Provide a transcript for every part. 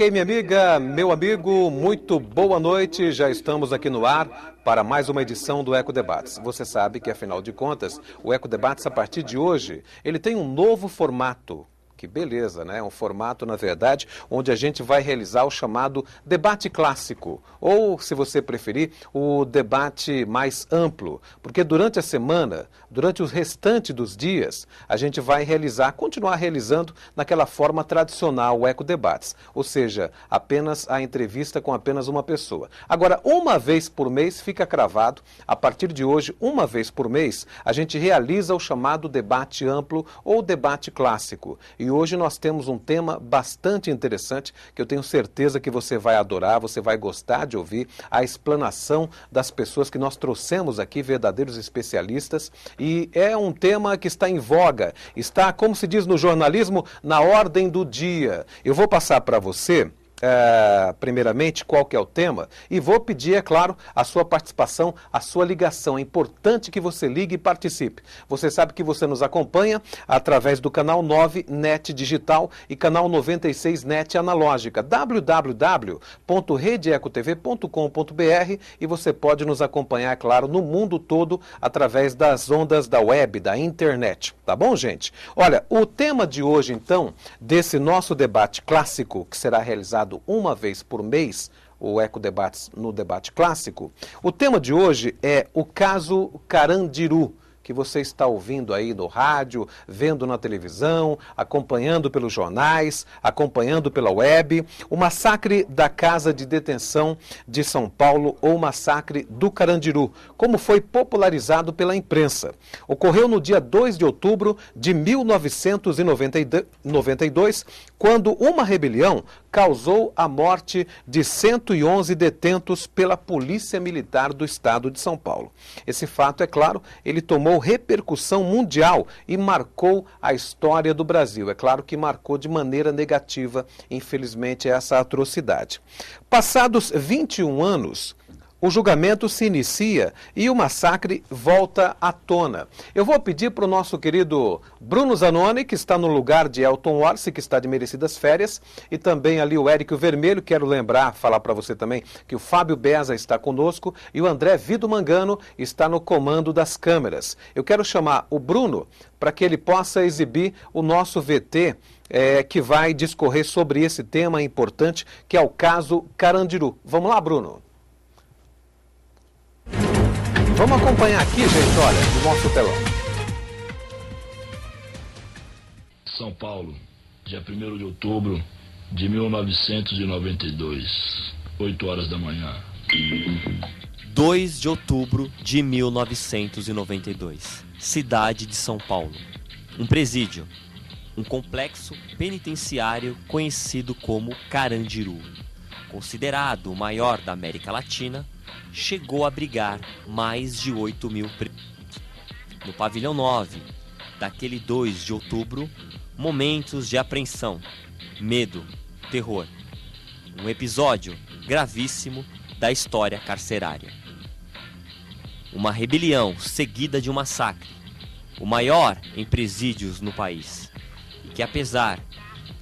Ok, minha amiga, meu amigo, muito boa noite. Já estamos aqui no ar para mais uma edição do Eco Debates. Você sabe que, afinal de contas, o Eco Debates, a partir de hoje, ele tem um novo formato. Que beleza, né? Um formato, na verdade, onde a gente vai realizar o chamado debate clássico, ou, se você preferir, o debate mais amplo, porque durante a semana, durante o restante dos dias, a gente vai continuar realizando naquela forma tradicional, o Eco Debates, ou seja, apenas a entrevista com apenas uma pessoa. Agora, uma vez por mês fica cravado, a partir de hoje, uma vez por mês, a gente realiza o chamado debate amplo ou debate clássico. E hoje nós temos um tema bastante interessante que eu tenho certeza que você vai adorar, você vai gostar de ouvir a explanação das pessoas que nós trouxemos aqui, verdadeiros especialistas, e é um tema que está em voga, está, como se diz no jornalismo, na ordem do dia. Eu vou passar para você, primeiramente, qual que é o tema, e vou pedir, é claro, a sua participação, a sua ligação. É importante que você ligue e participe. Você sabe que você nos acompanha através do canal 9 NET Digital e canal 96 NET Analógica, www.redeecotv.com.br, e você pode nos acompanhar, é claro, no mundo todo através das ondas da web, da internet. Tá bom, gente? Olha, o tema de hoje, então, desse nosso debate clássico, que será realizado uma vez por mês, o Eco Debates no debate clássico. O tema de hoje é o caso Carandiru, que você está ouvindo aí no rádio, vendo na televisão, acompanhando pelos jornais, acompanhando pela web, o massacre da Casa de Detenção de São Paulo ou massacre do Carandiru, como foi popularizado pela imprensa. Ocorreu no dia 2 de outubro de 1992, quando uma rebelião causou a morte de 111 detentos pela Polícia Militar do Estado de São Paulo. Esse fato, é claro, ele tomou repercussão mundial e marcou a história do Brasil. É claro que marcou de maneira negativa, infelizmente, essa atrocidade. Passados 21 anos, o julgamento se inicia e o massacre volta à tona. Eu vou pedir para o nosso querido Bruno Zanoni, que está no lugar de Elton Orsi, que está de merecidas férias, e também ali o Érico Vermelho. Quero falar para você também que o Fábio Beza está conosco e o André Vido Mangano está no comando das câmeras. Eu quero chamar o Bruno para que ele possa exibir o nosso VT, que vai discorrer sobre esse tema importante, que é o caso Carandiru. Vamos lá, Bruno? Vamos acompanhar aqui, gente, olha, no nosso telão. São Paulo, dia 1º de outubro de 1992, 8 horas da manhã. 2 de outubro de 1992, cidade de São Paulo. Um presídio, um complexo penitenciário conhecido como Carandiru, considerado o maior da América Latina, chegou a abrigar mais de 8.000 presos. No pavilhão 9, daquele 2 de outubro, momentos de apreensão, medo, terror. Um episódio gravíssimo da história carcerária. Uma rebelião seguida de um massacre, o maior em presídios no país, e que, apesar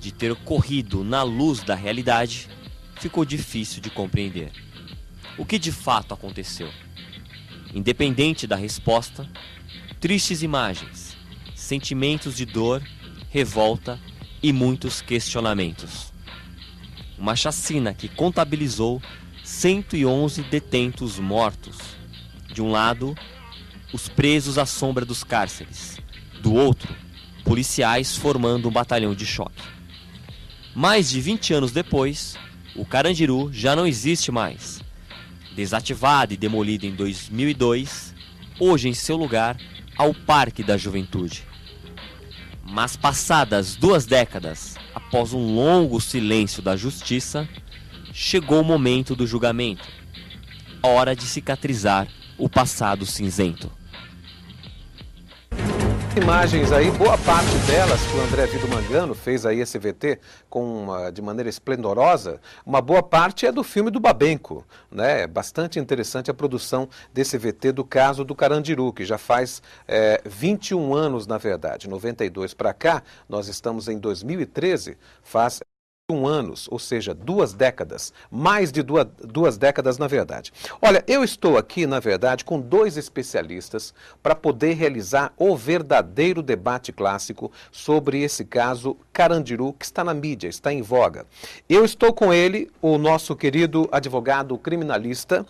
de ter ocorrido na luz da realidade, ficou difícil de compreender. O que de fato aconteceu? Independente da resposta, tristes imagens, sentimentos de dor, revolta e muitos questionamentos. Uma chacina que contabilizou 111 detentos mortos. De um lado, os presos à sombra dos cárceres. Do outro, policiais formando um batalhão de choque. Mais de 20 anos depois, o Carandiru já não existe mais. Desativado e demolido em 2002, hoje em seu lugar há o Parque da Juventude. Mas passadas 2 décadas, após um longo silêncio da justiça, chegou o momento do julgamento. Hora de cicatrizar o passado cinzento. Imagens aí, boa parte delas que o André Vido Mangano fez aí esse VT de maneira esplendorosa, uma boa parte é do filme do Babenco, né? É bastante interessante a produção desse VT do caso do Carandiru, que já faz 21 anos, na verdade, 92 para cá, nós estamos em 2013, faz anos, ou seja, 2 décadas, mais de duas décadas na verdade. Olha, eu estou aqui, na verdade, com 2 especialistas para poder realizar o verdadeiro debate clássico sobre esse caso Carandiru, que está na mídia, está em voga. Eu estou com ele, o nosso querido advogado criminalista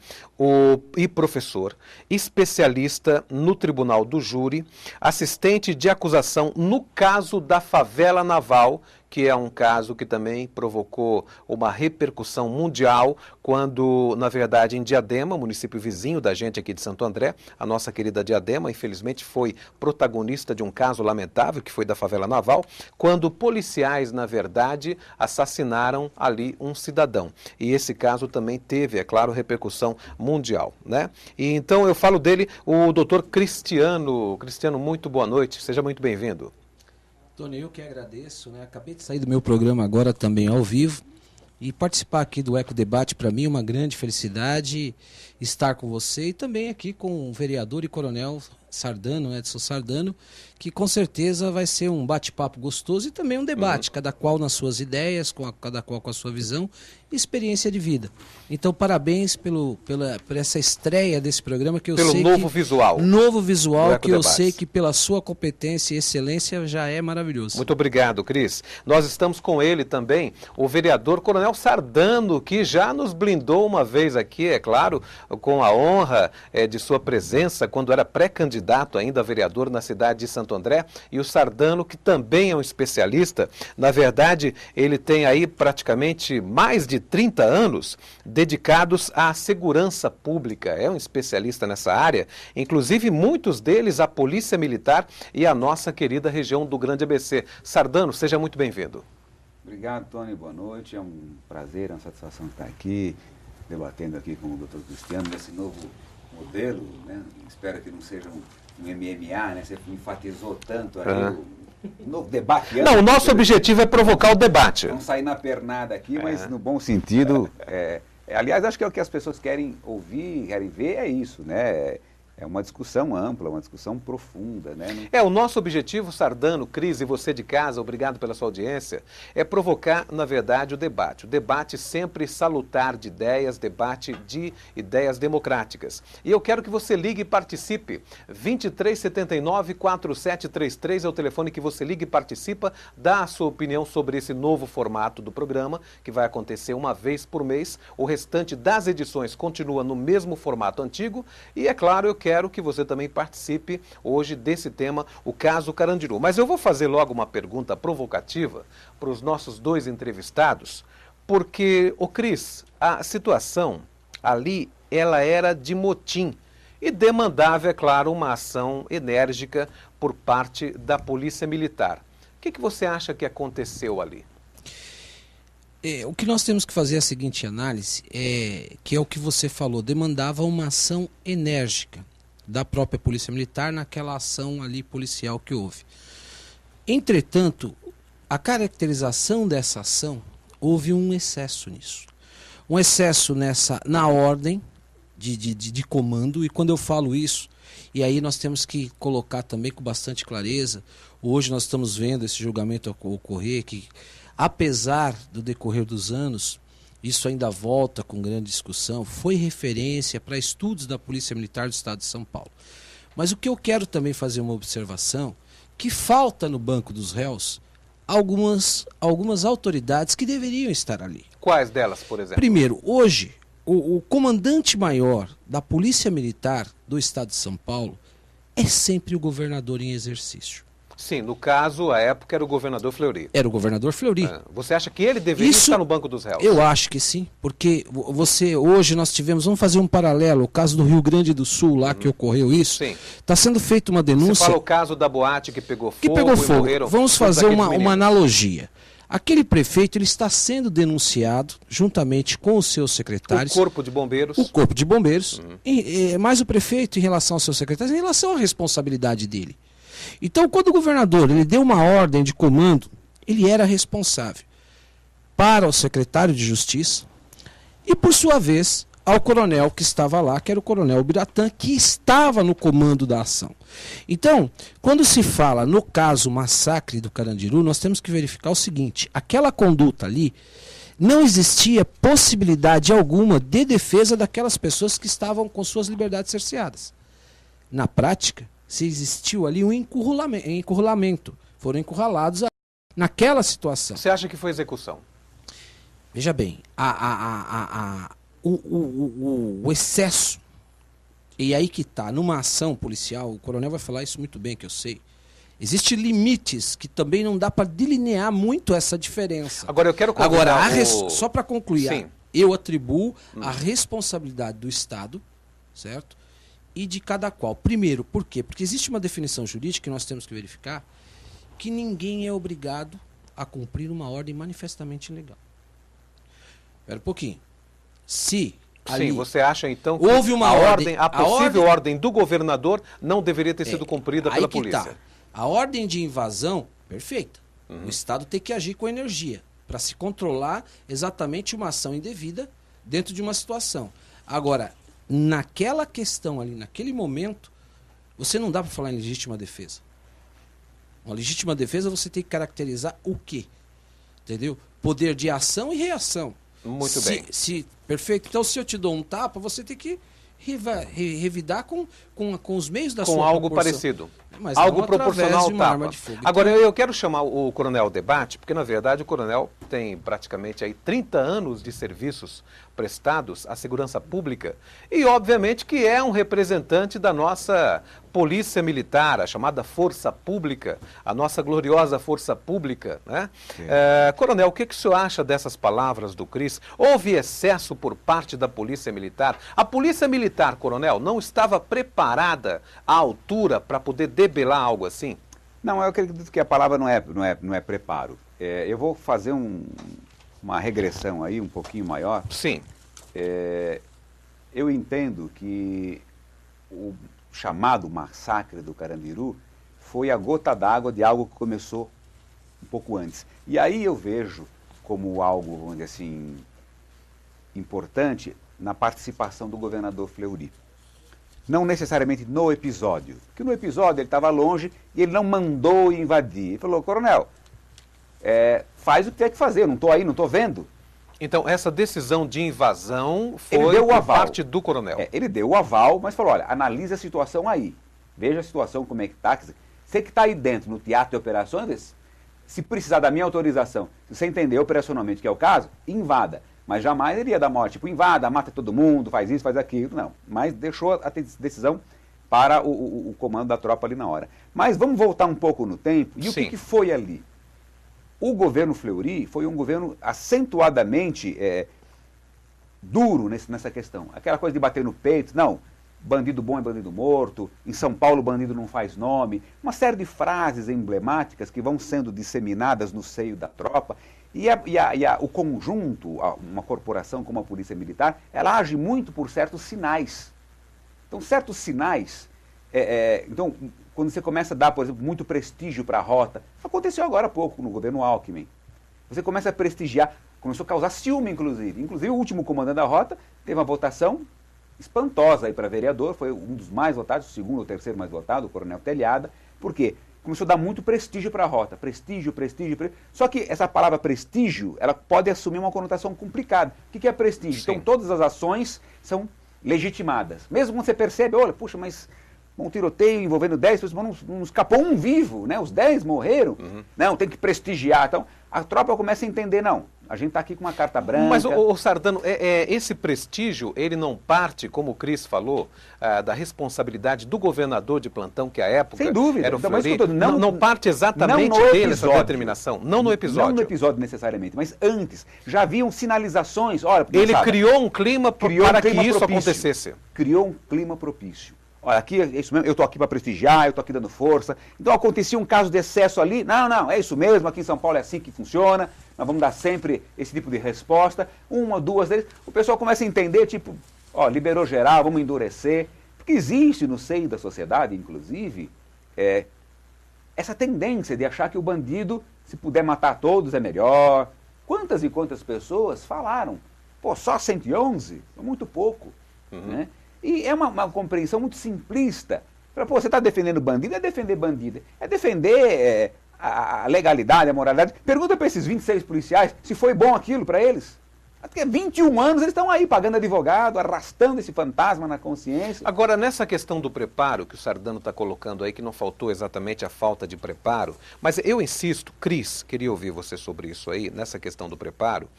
e professor, especialista no Tribunal do Júri, assistente de acusação no caso da favela naval, que é um caso que também provocou uma repercussão mundial quando, na verdade, em Diadema, município vizinho da gente aqui de Santo André, a nossa querida Diadema, infelizmente, foi protagonista de um caso lamentável, que foi da favela naval, quando policiais, na verdade, assassinaram ali um cidadão. E esse caso também teve, é claro, repercussão mundial, né? E então eu falo dele, o doutor Cristiano. Cristiano, muito boa noite, seja muito bem-vindo. Tony, eu que agradeço, né? Acabei de sair do meu programa agora também ao vivo e participar aqui do Eco Debate para mim é uma grande felicidade estar com você e também aqui com o vereador e coronel Sardano, Edson Sardano, que com certeza vai ser um bate-papo gostoso e também um debate, cada qual nas suas ideias, cada qual com a sua visão e experiência de vida. Então, parabéns por essa estreia desse programa que eu sei novo visual. Novo visual que eu sei que pela sua competência e excelência já é maravilhoso. Muito obrigado, Cris. Nós estamos com ele também, o vereador Coronel Sardano, que já nos blindou uma vez aqui, é claro, com a honra de sua presença quando era pré-candidato ainda a vereador na cidade de Santo André, e o Sardano, que também é um especialista. Na verdade, ele tem aí praticamente mais de 30 anos dedicados à segurança pública. É um especialista nessa área, inclusive muitos deles a Polícia Militar e a nossa querida região do Grande ABC. Sardano, seja muito bem-vindo. Obrigado, Tony. Boa noite. É um prazer, uma satisfação estar aqui, debatendo aqui com o doutor Cristiano nesse novo modelo, né? Espero que não seja um MMA, né? Você enfatizou tanto aqui o novo debate. Não, o nosso objetivo é provocar o debate. Vamos sair na pernada aqui, mas no bom sentido. Aliás, acho que é o que as pessoas querem ouvir, querem ver, é isso, né? É uma discussão ampla, uma discussão profunda, né? O nosso objetivo, Sardano, Cris e você de casa, obrigado pela sua audiência, é provocar, na verdade, o debate. O debate sempre salutar de ideias, debate de ideias democráticas. E eu quero que você ligue e participe. 2379-4733 é o telefone que você liga e participa, dá a sua opinião sobre esse novo formato do programa, que vai acontecer uma vez por mês. O restante das edições continua no mesmo formato antigo. E, é claro, eu quero que você também participe hoje desse tema, o caso Carandiru. Mas eu vou fazer logo uma pergunta provocativa para os nossos 2 entrevistados, porque, Cris, a situação ali, ela era de motim e demandava, é claro, uma ação enérgica por parte da Polícia Militar. O que você acha que aconteceu ali? O que nós temos que fazer é a seguinte análise, que é o que você falou, demandava uma ação enérgica da própria Polícia Militar naquela ação ali policial que houve. Entretanto, a caracterização dessa ação, houve um excesso nisso. Um excesso na ordem de comando, e quando eu falo isso, e aí nós temos que colocar também com bastante clareza, hoje nós estamos vendo esse julgamento ocorrer, que apesar do decorrer dos anos, isso ainda volta com grande discussão, foi referência para estudos da Polícia Militar do Estado de São Paulo. Mas o que eu quero também fazer uma observação, que falta no banco dos réus algumas autoridades que deveriam estar ali. Quais delas, por exemplo? Primeiro, hoje, o comandante-maior da Polícia Militar do Estado de São Paulo é sempre o governador em exercício. Sim, no caso, à época, era o governador Fleury. Era o governador Fleury. Você acha que ele deveria estar no banco dos réus? Eu acho que sim, porque hoje nós tivemos, vamos fazer um paralelo, o caso do Rio Grande do Sul, lá que ocorreu isso. Sim. Está sendo feita uma denúncia... Você fala o caso da boate que pegou fogo e morreram... Vamos fazer uma analogia. Aquele prefeito, ele está sendo denunciado, juntamente com os seus secretários... O Corpo de Bombeiros. O Corpo de Bombeiros. Mas o prefeito, em relação aos seus secretários, em relação à responsabilidade dele. Então, quando o governador ele deu uma ordem de comando, ele era responsável para o secretário de Justiça e, por sua vez, ao coronel que estava lá, que era o coronel Biratã, que estava no comando da ação. Então, quando se fala no caso massacre do Carandiru, nós temos que verificar o seguinte: aquela conduta ali, não existia possibilidade alguma de defesa daquelas pessoas que estavam com suas liberdades cerceadas. Na prática, se existiu ali um encurralamento. Foram encurralados naquela situação. Você acha que foi execução? Veja bem, o excesso, e aí que está, numa ação policial, o coronel vai falar isso muito bem, que eu sei, existem limites que também não dá para delinear muito essa diferença. Agora eu quero convidar só para concluir, eu atribuo a responsabilidade do Estado, certo? E de cada qual. Primeiro, por quê? Porque existe uma definição jurídica que nós temos que verificar, que ninguém é obrigado a cumprir uma ordem manifestamente ilegal. Espera um pouquinho. Se ali, sim, você acha então que houve uma a possível ordem do governador não deveria ter sido cumprida pela polícia? Tá. A ordem de invasão, perfeita. O Estado tem que agir com energia para se controlar exatamente uma ação indevida dentro de uma situação. Agora, naquela questão ali, naquele momento, você não dá para falar em legítima defesa. Uma legítima defesa você tem que caracterizar o quê? Entendeu? Poder de ação e reação. Muito bem. Perfeito. Então, se eu te dou um tapa, você tem que revidar com os meios da sua com algo proporção. parecido. Mas algo não proporcional ao de uma arma tapa. de fogo. Agora, eu quero chamar o coronel ao debate, porque, na verdade, o coronel tem praticamente aí 30 anos de serviços prestados à segurança pública e, obviamente, que é um representante da nossa polícia militar, a chamada Força Pública, a nossa gloriosa Força Pública, né? Coronel, o que o senhor acha dessas palavras do Cris? Houve excesso por parte da Polícia Militar? A Polícia Militar, coronel, não estava preparada à altura para poder debelar algo assim? Não, eu acredito que a palavra não é preparo. Eu vou fazer uma regressão aí um pouquinho maior. Sim. Eu entendo que o chamado massacre do Carandiru foi a gota d'água de algo que começou um pouco antes. E aí eu vejo como algo, vamos dizer assim, importante na participação do governador Fleury. Não necessariamente no episódio, porque no episódio ele estava longe e ele não mandou invadir. Ele falou: coronel, faz o que tem que fazer, eu não estou aí, não estou vendo. Então, essa decisão de invasão foi por parte do coronel. Ele deu o aval, mas falou: olha, analise a situação aí. Veja a situação, como é que está. Você que está aí dentro, no teatro de operações, se precisar da minha autorização, se você entender operacionalmente que é o caso, invada. Mas jamais ele ia dar morte, tipo, invada, mata todo mundo, faz isso, faz aquilo. Não, mas deixou a decisão para o comando da tropa ali na hora. Mas vamos voltar um pouco no tempo. E o que foi ali? O governo Fleury foi um governo acentuadamente duro nessa questão. Aquela coisa de bater no peito, não, bandido bom é bandido morto, em São Paulo bandido não faz nome, uma série de frases emblemáticas que vão sendo disseminadas no seio da tropa. E o conjunto, uma corporação como a Polícia Militar, ela age muito por certos sinais. Então, certos sinais, então, quando você começa a dar, por exemplo, muito prestígio para a rota, aconteceu agora há pouco no governo Alckmin. Você começa a prestigiar, começou a causar ciúme, inclusive. Inclusive, o último comandante da rota teve uma votação espantosa aí para vereador, foi um dos mais votados, o segundo ou terceiro mais votado, o coronel Telhada. Por quê? Começou a dar muito prestígio para a rota. Prestígio. Só que essa palavra prestígio, ela pode assumir uma conotação complicada. O que é prestígio? Sim. Então, todas as ações são legitimadas. Mesmo quando você percebe, olha, puxa, mas um tiroteio envolvendo 10 pessoas, não escapou um vivo, né? Os 10 morreram. Não, tem que prestigiar. Então, a tropa começa a entender, não, a gente está aqui com uma carta branca. Mas, o Sardano, esse prestígio, ele não parte, como o Cris falou, da responsabilidade do governador de plantão, que à época sem dúvida. era o Então, Fleury, mas não parte exatamente dele essa determinação, não no episódio. Não no episódio necessariamente, mas antes. Já haviam sinalizações, olha... Ele criou um clima para que isso acontecesse. Criou um clima propício. Olha, aqui é isso mesmo, eu estou aqui para prestigiar, eu estou aqui dando força. Então acontecia um caso de excesso ali, não, é isso mesmo, aqui em São Paulo é assim que funciona, nós vamos dar sempre esse tipo de resposta. Uma, duas deles, o pessoal começa a entender, tipo, liberou geral, vamos endurecer. Porque existe no seio da sociedade, inclusive, essa tendência de achar que o bandido, se puder matar todos, é melhor. Quantas e quantas pessoas falaram Pô, só 111? É muito pouco. Né? E é uma compreensão muito simplista. Pô, você está defendendo bandido? É defender bandido. É defender a legalidade, a moralidade. Pergunta para esses 26 policiais se foi bom aquilo para eles. Porque 21 anos eles estão aí pagando advogado, arrastando esse fantasma na consciência. Agora, nessa questão do preparo que o Sardano está colocando aí, que não faltou exatamente a falta de preparo, mas eu insisto, Cris, queria ouvir você sobre isso aí, nessa questão do preparo,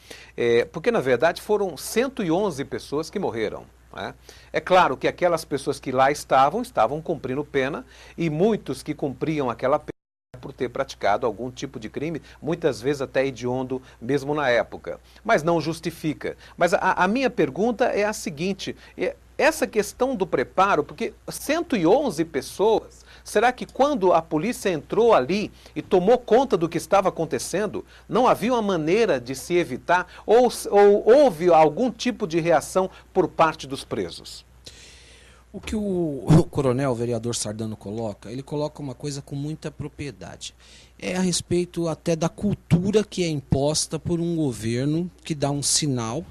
porque na verdade foram 111 pessoas que morreram. Né? É claro que aquelas pessoas que lá estavam cumprindo pena, e muitos que cumpriam aquela pena por ter praticado algum tipo de crime, muitas vezes até hediondo mesmo na época. Mas não justifica. Mas a minha pergunta é a seguinte, essa questão do preparo, porque 111 pessoas, será que quando a polícia entrou ali e tomou conta do que estava acontecendo, não havia uma maneira de se evitar ou houve algum tipo de reação por parte dos presos? O que o coronel, o vereador Sardano coloca, ele coloca uma coisa com muita propriedade. É a respeito até da cultura que é imposta por um governo que dá um sinal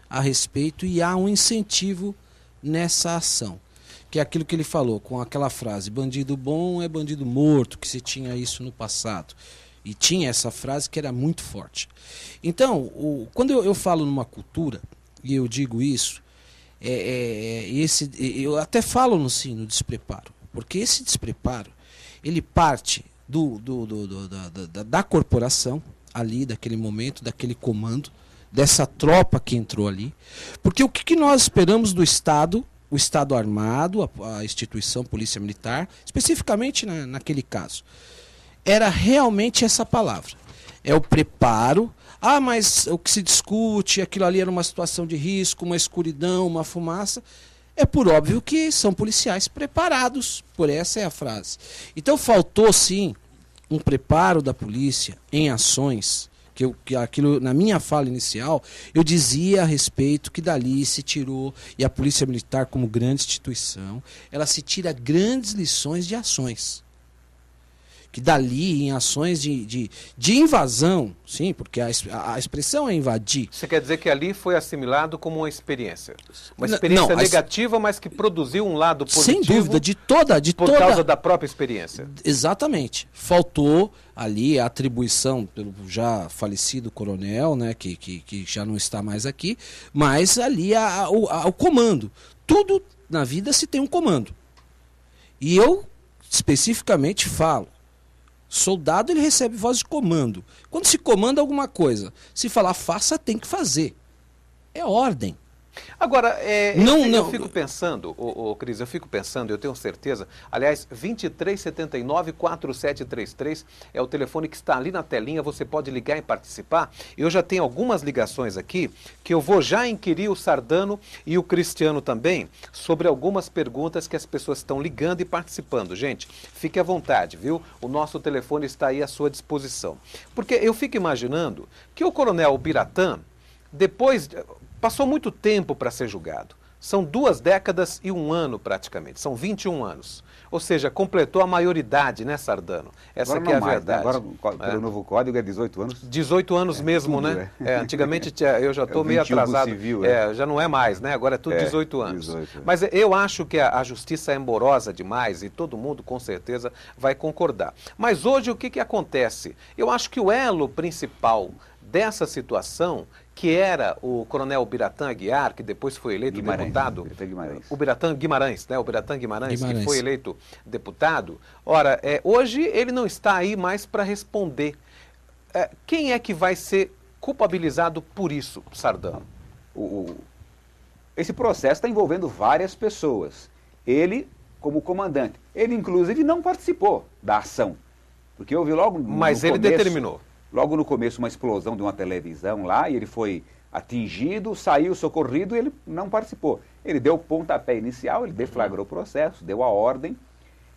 a respeito e há um incentivo nessa ação. Que é aquilo que ele falou com aquela frase, bandido bom é bandido morto, que se tinha isso no passado. E tinha essa frase que era muito forte. Então, quando eu falo numa cultura, e eu digo isso, eu até falo no despreparo, porque esse despreparo ele parte da corporação ali, daquele momento, daquele comando, dessa tropa que entrou ali, porque o que nós esperamos do Estado, o Estado Armado, a instituição Polícia Militar, especificamente naquele caso, era realmente essa palavra, é o preparo. Ah, mas o que se discute, aquilo ali era uma situação de risco, uma escuridão, uma fumaça. É por óbvio que são policiais preparados, por essa é a frase. Então faltou sim um preparo da polícia em ações, que aquilo na minha fala inicial, eu dizia a respeito que dali se tirou, e a Polícia Militar como grande instituição, ela se tira grandes lições de ações. Que dali, em ações de invasão, sim, porque a expressão é invadir. Você quer dizer que ali foi assimilado como uma experiência? Uma experiência negativa, mas que produziu um lado positivo? Sem dúvida, por causa da própria experiência. Exatamente. Faltou ali a atribuição pelo já falecido coronel, né, que já não está mais aqui, mas ali o comando. Tudo na vida se tem um comando. E eu especificamente falo, soldado ele recebe voz de comando. Quando se comanda alguma coisa, se falar faça, tem que fazer. É ordem. Agora, eu fico pensando, Cris, eu tenho certeza, aliás, 2379-4733 é o telefone que está ali na telinha, você pode ligar e participar. Eu já tenho algumas ligações aqui, que eu vou já inquirir o Sardano e o Cristiano também, sobre algumas perguntas que as pessoas estão ligando e participando. Gente, fique à vontade, viu? O nosso telefone está aí à sua disposição. Porque eu fico imaginando que o coronel Ubiratã, depois... passou muito tempo para ser julgado. São 2 décadas e 1 ano praticamente. São 21 anos. Ou seja, completou a maioridade, né, Sardano? Essa agora que é a mais, verdade. Né? Agora, pelo novo código, é 18 anos. 18 anos mesmo, tudo, né? Antigamente eu já estou meio atrasado. Civil, já não é mais, né? Agora é tudo 18 anos. 18. Mas eu acho que a justiça é morosa demais e todo mundo, com certeza, vai concordar. Mas hoje o que acontece? Eu acho que o elo principal dessa situação, que era o coronel Ubiratã Aguiar, que depois foi eleito deputado. Ubiratã Guimarães, né? Ubiratã Guimarães, que foi eleito deputado. Ora, hoje ele não está aí mais para responder. Quem é que vai ser culpabilizado por isso, Sardano? Esse processo está envolvendo várias pessoas. Ele, como comandante, ele inclusive não participou da ação. Porque houve logo no Mas ele começo, determinou. Logo no começo, uma explosão de uma televisão lá, e ele foi atingido, saiu socorrido e ele não participou. Ele deu o pontapé inicial, ele deflagrou o processo, deu a ordem,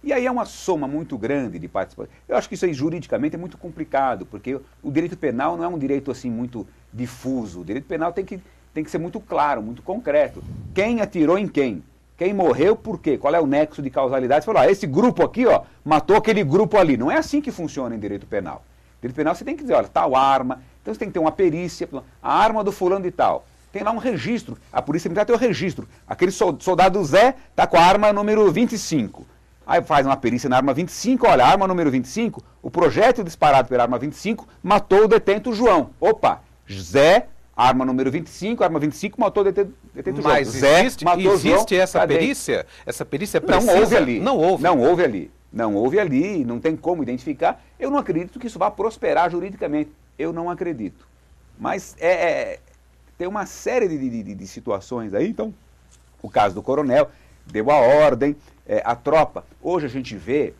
e aí é uma soma muito grande de participação. Eu acho que isso aí juridicamente é muito complicado, porque o direito penal não é um direito assim muito difuso. O direito penal tem que ser muito claro, muito concreto. Quem atirou em quem? Quem morreu por quê? Qual é o nexo de causalidade? Você falou, esse grupo aqui matou aquele grupo ali. Não é assim que funciona em direito penal. Direito penal você tem que dizer, olha, tal arma, então você tem que ter uma perícia, a arma do fulano de tal. tem lá um registro. A Polícia Militar tem o registro. Aquele soldado Zé está com a arma número 25. Aí faz uma perícia na arma 25, olha, a arma número 25, o projétil disparado pela arma 25 matou o detento João. Opa, Zé, arma número 25, arma 25 matou o detento João. Mas Zé existe João, essa cadê? perícia? Essa perícia precisa... Não houve ali. Não houve. Não houve ali. Não houve ali, não tem como identificar. Eu não acredito que isso vá prosperar juridicamente. Eu não acredito. Mas tem uma série de situações aí. Então, o caso do coronel deu a ordem, a tropa. Hoje a gente vê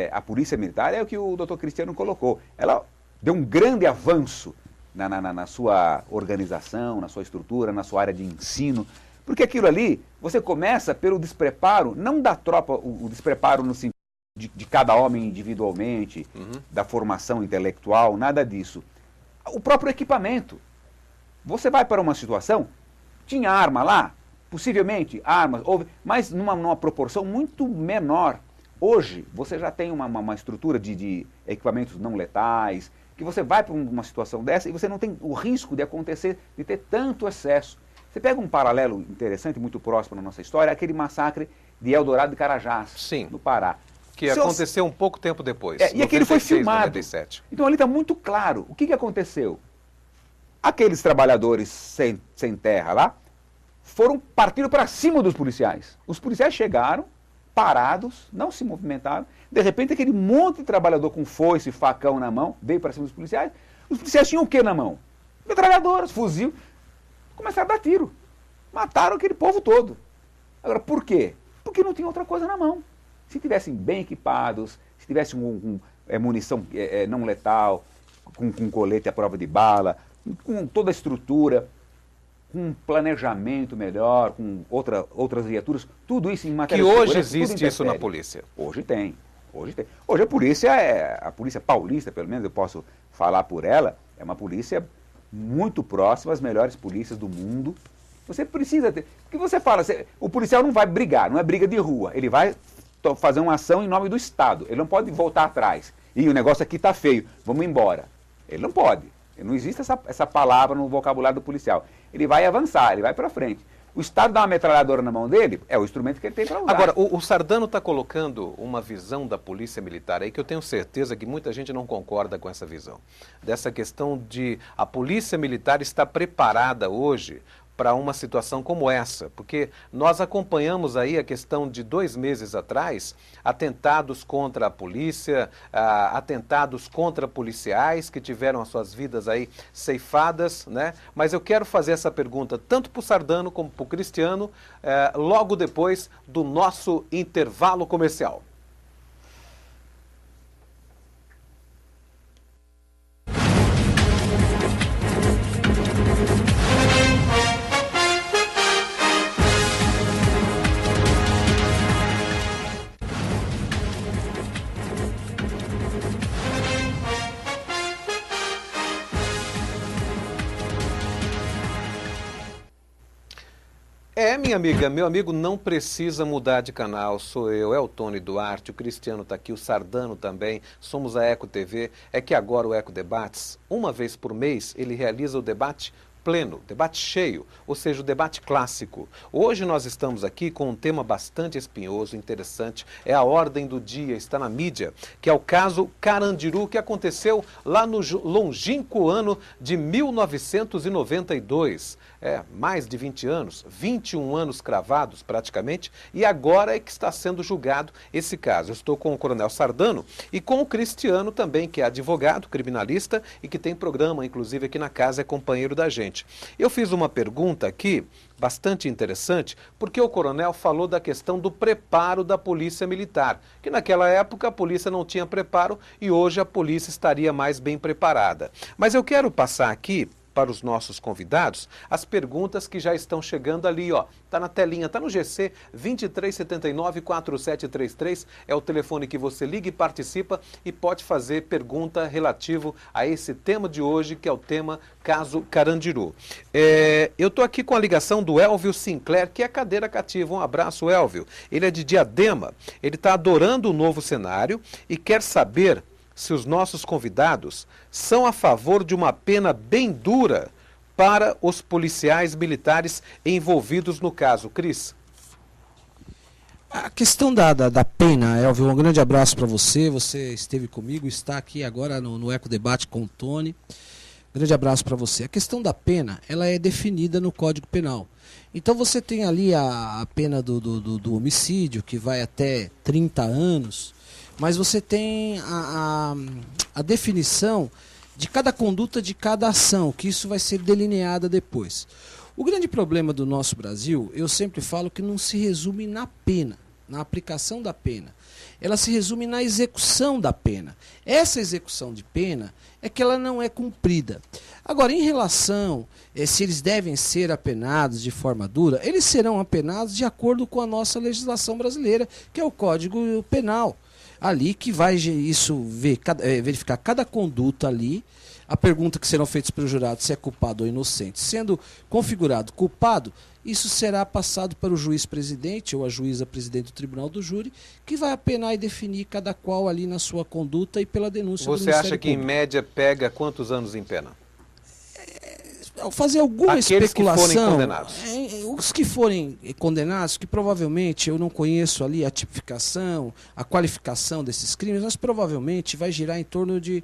a Polícia Militar, é o que o doutor Cristiano colocou. Ela deu um grande avanço na sua organização, na sua estrutura, na sua área de ensino. Porque aquilo ali, você começa pelo despreparo, não da tropa, o despreparo no sentido de cada homem individualmente, da formação intelectual, nada disso. O próprio equipamento. Você vai para uma situação, tinha arma lá, possivelmente armas, mas numa proporção muito menor. Hoje, você já tem uma estrutura de equipamentos não letais, que você vai para uma situação dessa e você não tem o risco de acontecer, de ter tanto excesso. Você pega um paralelo interessante, muito próximo na nossa história, aquele massacre de Eldorado de Carajás, Sim. no Pará. Que aconteceu um pouco tempo depois. E aquele foi filmado. 97. Então ali está muito claro. O que aconteceu? Aqueles trabalhadores sem terra lá partiram para cima dos policiais. Os policiais chegaram, parados, não se movimentaram. De repente, aquele monte de trabalhador com foice, facão na mão, veio para cima dos policiais. Os policiais tinham o que na mão? Metralhadoras, fuzil. Começaram a dar tiro. Mataram aquele povo todo. Agora, por quê? Porque não tinha outra coisa na mão. Se tivessem bem equipados, se tivessem munição não letal, com colete à prova de bala, com toda a estrutura, com um planejamento melhor, com outras viaturas, tudo isso em matéria de segurança. Que hoje existe isso na polícia? Hoje tem. Hoje a polícia a polícia paulista, pelo menos eu posso falar por ela, é uma polícia muito próxima às melhores polícias do mundo. Você precisa ter... Porque você fala, o policial não vai brigar, não é briga de rua, ele vai fazer uma ação em nome do Estado. Ele não pode voltar atrás. E o negócio aqui está feio, vamos embora. Ele não pode. Não existe essa palavra no vocabulário do policial. Ele vai avançar, ele vai para frente. O Estado dá uma metralhadora na mão dele, é o instrumento que ele tem para usar. Agora, o Sardano está colocando uma visão da Polícia Militar aí que eu tenho certeza que muita gente não concorda com essa visão. Dessa questão de a Polícia Militar estar preparada hoje para uma situação como essa, porque nós acompanhamos aí a questão de 2 meses atrás, atentados contra a polícia, atentados contra policiais que tiveram as suas vidas aí ceifadas, né? Mas eu quero fazer essa pergunta tanto para o Sardano como para o Cristiano, logo depois do nosso intervalo comercial. Minha amiga, meu amigo, não precisa mudar de canal, sou eu, é o Tony Duarte, o Cristiano está aqui, o Sardano também, somos a Eco TV. É que agora o Eco Debates, uma vez por mês, ele realiza o debate pleno, debate cheio, ou seja, o debate clássico. Hoje nós estamos aqui com um tema bastante espinhoso, interessante, é a ordem do dia, está na mídia, que é o caso Carandiru, que aconteceu lá no longínquo ano de 1992. Mais de 20 anos, 21 anos cravados praticamente, e agora é que está sendo julgado esse caso. Eu estou com o Coronel Sardano e com o Cristiano também, que é advogado, criminalista e que tem programa, inclusive, aqui na casa, é companheiro da gente. Eu fiz uma pergunta aqui, bastante interessante, porque o coronel falou da questão do preparo da Polícia Militar, que naquela época a polícia não tinha preparo e hoje a polícia estaria mais bem preparada. Mas eu quero passar aqui para os nossos convidados as perguntas que já estão chegando ali, ó. Tá na telinha, tá no GC 2379-4733, é o telefone que você liga e participa e pode fazer pergunta relativo a esse tema de hoje, que é o tema caso Carandiru. Eu tô aqui com a ligação do Elvio Sinclair, que é cadeira cativa. Um abraço, Elvio. Ele é de Diadema, ele está adorando o novo cenário e quer saber se os nossos convidados são a favor de uma pena bem dura para os policiais militares envolvidos no caso. Cris? A questão da pena, Elvio, um grande abraço para você. Você esteve comigo, está aqui agora no Eco Debate com o Tony. Grande abraço para você. A questão da pena, ela é definida no Código Penal. Então você tem ali a pena do homicídio, que vai até 30 anos, mas você tem a definição de cada conduta, de cada ação, que isso vai ser delineada depois. O grande problema do nosso Brasil, eu sempre falo que não se resume na pena, na aplicação da pena. Ela se resume na execução da pena. Essa execução de pena é que ela não é cumprida. Agora, em relação se eles devem ser apenados de forma dura, eles serão apenados de acordo com a nossa legislação brasileira, que é o Código Penal. Ali que vai verificar cada conduta ali, a pergunta que serão feitas para o jurado se é culpado ou inocente. Sendo configurado culpado, isso será passado para o juiz-presidente ou a juíza-presidente do Tribunal do Júri, que vai apenar e definir cada qual ali na sua conduta e pela denúncia do Ministério Você acha que, Público. em média, pega quantos anos em pena? Ao fazer alguma Aqueles especulação, que forem condenados. Os que forem condenados, que provavelmente eu não conheço ali a tipificação, a qualificação desses crimes, mas provavelmente vai girar em torno de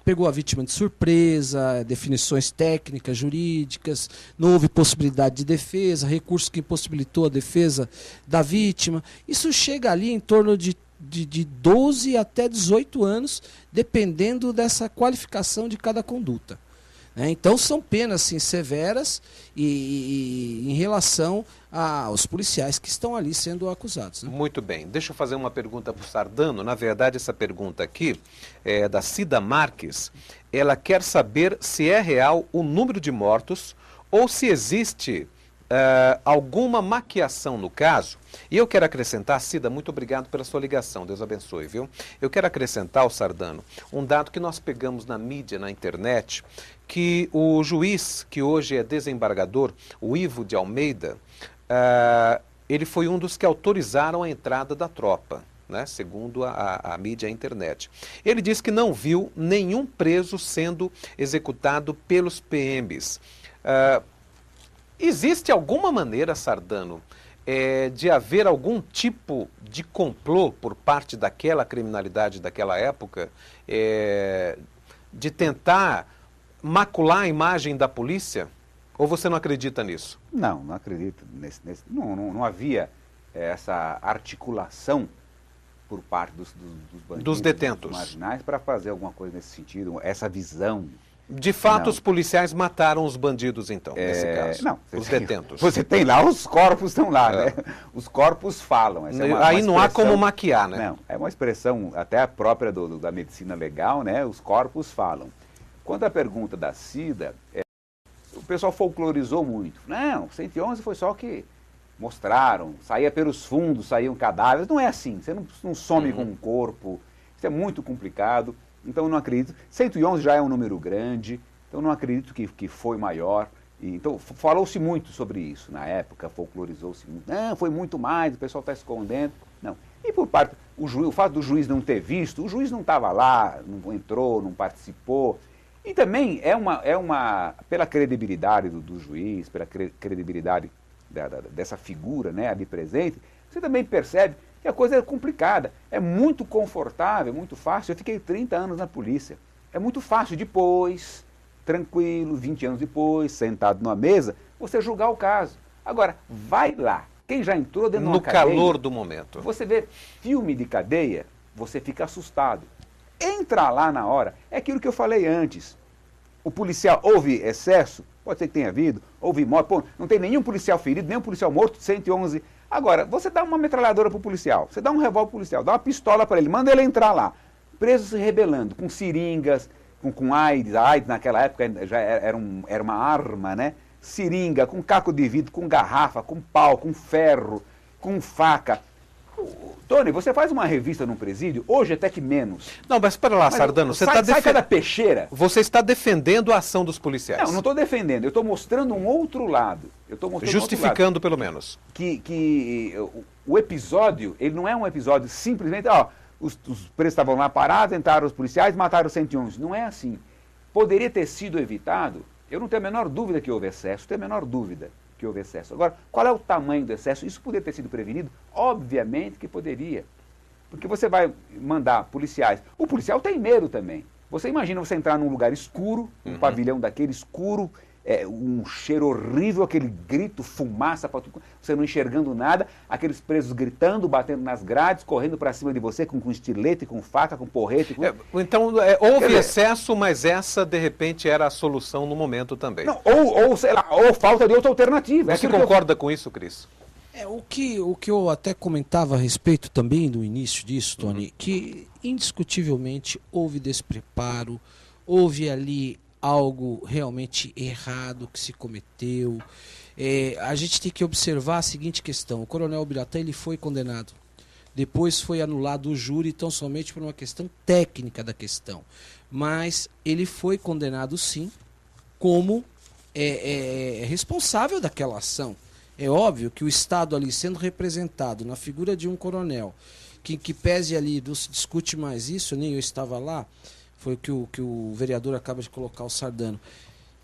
pegou a vítima de surpresa, definições técnicas, jurídicas, não houve possibilidade de defesa, recurso que impossibilitou a defesa da vítima. Isso chega ali em torno de 12 até 18 anos, dependendo dessa qualificação de cada conduta. Então são penas sim, severas e em relação aos policiais que estão ali sendo acusados. Né? Muito bem. Deixa eu fazer uma pergunta para o Sardano. Na verdade, essa pergunta aqui é da Cida Marques. Ela quer saber se é real o número de mortos ou se existe alguma maquiação no caso. E eu quero acrescentar, Cida, muito obrigado pela sua ligação, Deus abençoe, viu? Eu quero acrescentar ao Sardano um dado que nós pegamos na mídia, na internet, que o juiz, que hoje é desembargador, o Ivo de Almeida, ele foi um dos que autorizaram a entrada da tropa, né, segundo a mídia e a internet. Ele disse que não viu nenhum preso sendo executado pelos PMs. Existe alguma maneira, Sardano, de haver algum tipo de complô por parte daquela criminalidade daquela época, de tentar macular a imagem da polícia? Ou você não acredita nisso? Não acredito. Não havia essa articulação por parte dos bandidos, dos detentos, dos marginais, para fazer alguma coisa nesse sentido, essa visão. De fato, não. Os policiais mataram os bandidos, então, nesse caso. Não, os detentos. Você tem lá, os corpos estão lá, né? Os corpos falam. Essa Aí não há como maquiar, né? Não, é uma expressão até a própria da medicina legal, né? Os corpos falam. Quanto à pergunta da Cida, o pessoal folclorizou muito. Não, 111 foi só que mostraram, saía pelos fundos, saíam cadáveres. Não é assim, você não some com um corpo, isso é muito complicado. Então, eu não acredito. 111 já é um número grande, então não acredito que foi maior. Então, falou-se muito sobre isso na época, folclorizou-se muito. Não, foi muito mais, o pessoal está escondendo. Não. E por parte, o fato do juiz não ter visto, o juiz não estava lá, não entrou, não participou. E também pela credibilidade do juiz, pela credibilidade dessa figura, né, ali presente, você também percebe que a coisa é complicada, é muito confortável, muito fácil. Eu fiquei 30 anos na polícia. É muito fácil depois, tranquilo, 20 anos depois, sentado numa mesa, você julgar o caso. Agora, vai lá. Quem já entrou dentro de uma cadeia... No calor do momento. Você vê filme de cadeia, você fica assustado. Entra lá na hora. É aquilo que eu falei antes. O policial, houve excesso? Pode ser que tenha havido. Houve morte. Pô, não tem nenhum policial ferido, nenhum policial morto, 111... Agora, você dá uma metralhadora para o policial, você dá um revólver para o policial, dá uma pistola para ele, manda ele entrar lá, preso se rebelando, com seringas, com AIDS, a AIDS naquela época já era uma arma, né? Seringa, com caco de vidro, com garrafa, com pau, com ferro, com faca. Tony, você faz uma revista num presídio, hoje até que menos. Não, mas espera lá, Sardano, você está sai cada peixeira. Você está defendendo a ação dos policiais. Não estou defendendo, eu estou mostrando um outro lado. Justificando, pelo menos. Que o episódio, ele não é um episódio simplesmente, os presos estavam lá parados, entraram os policiais, mataram 111. Não é assim. Poderia ter sido evitado Eu não tenho a menor dúvida que houve excesso, tenho a menor dúvida que houve excesso. Agora, qual é o tamanho do excesso? Isso poderia ter sido prevenido? Obviamente que poderia. Porque você vai mandar policiais. O policial tem medo também. Você imagina você entrar num lugar escuro, um pavilhão daquele escuro, um cheiro horrível, aquele grito, fumaça, você não enxergando nada, aqueles presos gritando, batendo nas grades, correndo para cima de você com estilete, com faca, com porrete. Então, houve excesso, mas essa, de repente, era a solução no momento também. Não, sei lá, ou falta de outra alternativa. Você concorda com isso, Cris? O que eu até comentava a respeito também do início disso, Tony, que indiscutivelmente houve despreparo, houve ali algo realmente errado que se cometeu. A gente tem que observar a seguinte questão: o coronel Biratã, ele foi condenado, depois foi anulado o júri, tão somente por uma questão técnica da questão, mas ele foi condenado sim como responsável daquela ação. É óbvio que o Estado ali sendo representado na figura de um coronel, que pese ali, não se discute mais isso, nem eu estava lá, foi o que o vereador acaba de colocar, o Sardano,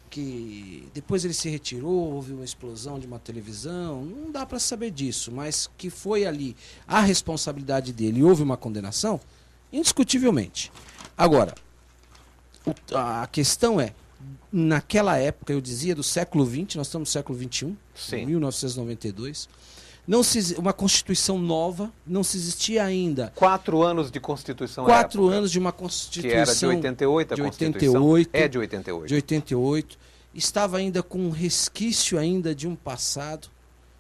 que depois ele se retirou, houve uma explosão de uma televisão, não dá para saber disso, mas que foi ali a responsabilidade dele e houve uma condenação, indiscutivelmente. Agora, a questão é, naquela época, eu dizia, do século XX, nós estamos no século XXI, Sim. 1992, uma Constituição nova, não se existia ainda. 4 anos de Constituição. 4 anos de uma Constituição. Que era de 88, a de Constituição 88, é de 88. De 88. Estava ainda com um resquício ainda de um passado,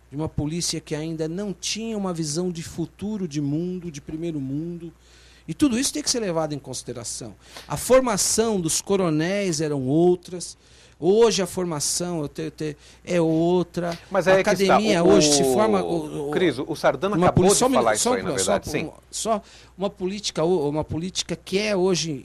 de uma polícia que ainda não tinha uma visão de futuro, de mundo, de primeiro mundo. E tudo isso tem que ser levado em consideração. A formação dos coronéis eram outras. Hoje a formação é outra. Mas a é academia hoje se forma. Cris, o Sardano acabou de falar isso aí, na verdade. Sim. Só uma política que é hoje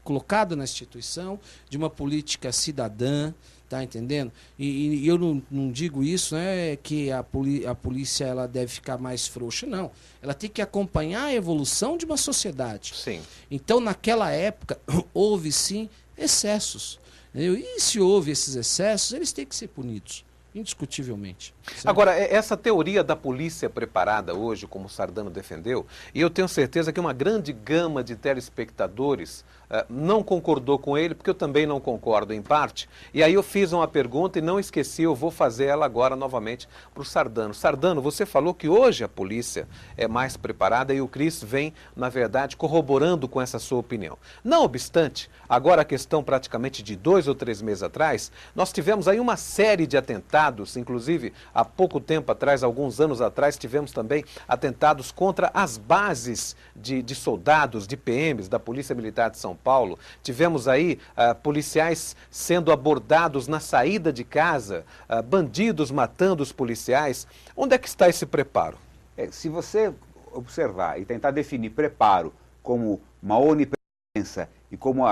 colocada na instituição, de uma política cidadã, tá entendendo? E eu não digo isso, né, que a polícia ela deve ficar mais frouxa, não. Ela tem que acompanhar a evolução de uma sociedade. Sim. Então, naquela época, houve sim excessos. E se houve esses excessos, eles têm que ser punidos, indiscutivelmente. Certo? Agora, essa teoria da polícia preparada hoje, como o Sardano defendeu, e eu tenho certeza que uma grande gama de telespectadores não concordou com ele, porque eu também não concordo em parte. E aí eu fiz uma pergunta e não esqueci, eu vou fazer ela agora novamente para o Sardano. Sardano, você falou que hoje a polícia é mais preparada e o Cris vem, na verdade, corroborando com essa sua opinião. Não obstante, agora a questão praticamente de 2 ou 3 meses atrás, nós tivemos aí uma série de atentados, inclusive há pouco tempo atrás, alguns anos atrás, tivemos também atentados contra as bases de soldados, de PMs, da Polícia Militar de São Paulo. Tivemos aí policiais sendo abordados na saída de casa, bandidos matando os policiais. Onde é que está esse preparo? Se você observar e tentar definir preparo como uma onipresença e como